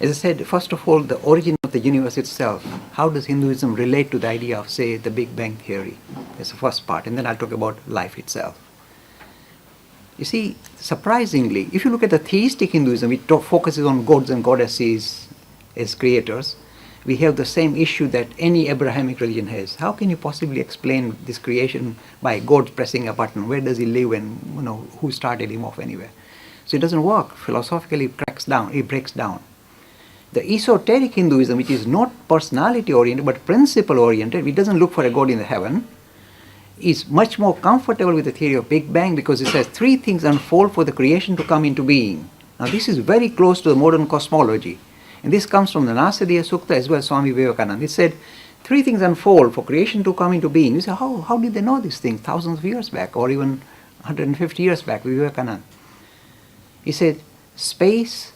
As I said, first of all, the origin of the universe itself. How does Hinduism relate to the idea of, say, the Big Bang Theory? That's the first part. And then I'll talk about life itself. You see, surprisingly, if you look at the theistic Hinduism, it focuses on gods and goddesses as creators. We have the same issue that any Abrahamic religion has. How can you possibly explain this creation by God pressing a button? Where does he live and who started him off anywhere? So it doesn't work. Philosophically, it breaks down. The esoteric Hinduism, which is not personality oriented but principle oriented, it doesn't look for a God in the heaven, is much more comfortable with the theory of Big Bang because it says three things unfold for the creation to come into being. Now this is very close to the modern cosmology. And this comes from the Nasadiya Sukta as well as Swami Vivekananda. It said three things unfold for creation to come into being. You say, how did they know these things thousands of years back or even 150 years back with Vivekananda? He said, space,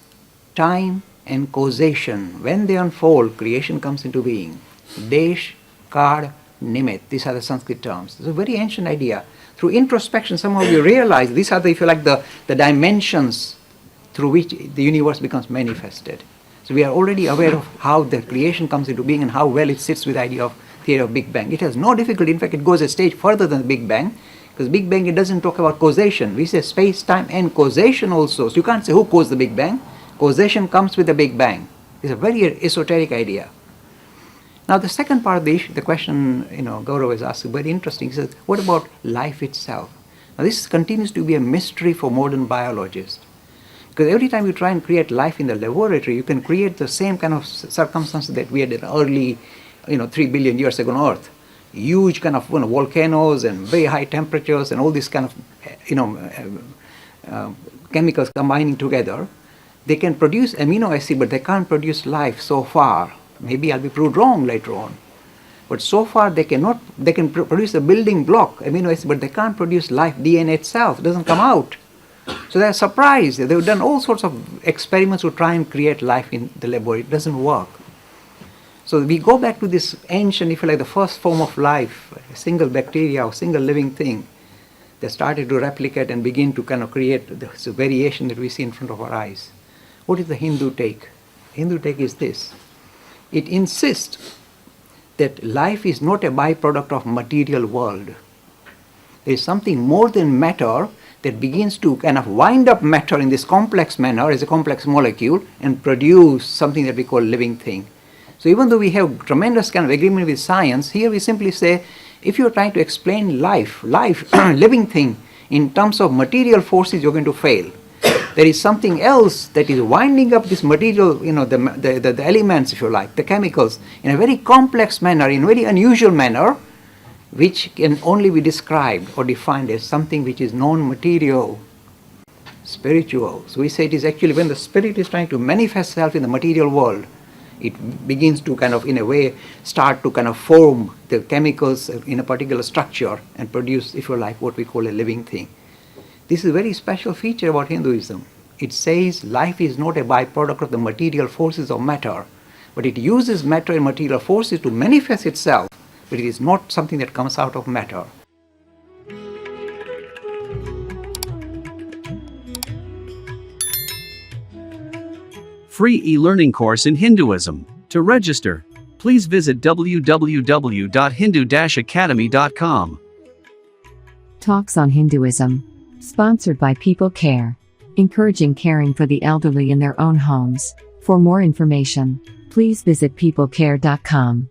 time, and causation. When they unfold, creation comes into being. Desh, Kal, Nimit. These are the Sanskrit terms. It's a very ancient idea. Through introspection, somehow you realize these are, if you like, the dimensions through which the universe becomes manifested. So we are already aware of how the creation comes into being and how well it sits with the idea of theory of Big Bang. It has no difficulty. In fact, it goes a stage further than the Big Bang. Because Big Bang, it doesn't talk about causation. We say space, time, and causation also. So you can't say who caused the Big Bang. Causation comes with the Big Bang. It's a very esoteric idea. Now the second part of the question, Gaurav has asked, is very interesting. He says, what about life itself? Now this continues to be a mystery for modern biologists. Because every time you try and create life in the laboratory, you can create the same kind of circumstances that we had in early, 3 billion years ago on Earth. Huge kind of volcanoes and very high temperatures and all these kind of chemicals combining together. They can produce amino acid, but they can't produce life so far. Maybe I'll be proved wrong later on. But so far they can produce a building block, amino acid, but they can't produce life, DNA itself. It doesn't come out. So they're surprised. They've done all sorts of experiments to try and create life in the laboratory. It doesn't work. So we go back to this ancient, if you like, the first form of life, a single bacteria or single living thing that started to replicate and begin to kind of create this variation that we see in front of our eyes. What is the Hindu take? Hindu take is this. It insists that life is not a byproduct of material world. There is something more than matter that begins to kind of wind up matter in this complex manner as a complex molecule and produce something that we call living thing. So even though we have tremendous kind of agreement with science, here we simply say, if you're trying to explain life, living thing, in terms of material forces, you're going to fail. There is something else that is winding up this material, the elements, if you like, the chemicals, in a very complex manner, in a very unusual manner, which can only be described or defined as something which is non-material, spiritual. So we say it is actually when the spirit is trying to manifest itself in the material world, it begins to kind of, in a way, start to kind of form the chemicals in a particular structure and produce, if you like, what we call a living thing. This is a very special feature about Hinduism. It says life is not a byproduct of the material forces of matter, but it uses matter and material forces to manifest itself, but it is not something that comes out of matter. Free e-learning course in Hinduism. To register, please visit www.hindu-academy.com. Talks on Hinduism. Sponsored by People Care. Encouraging caring for the elderly in their own homes. For more information, please visit peoplecare.com.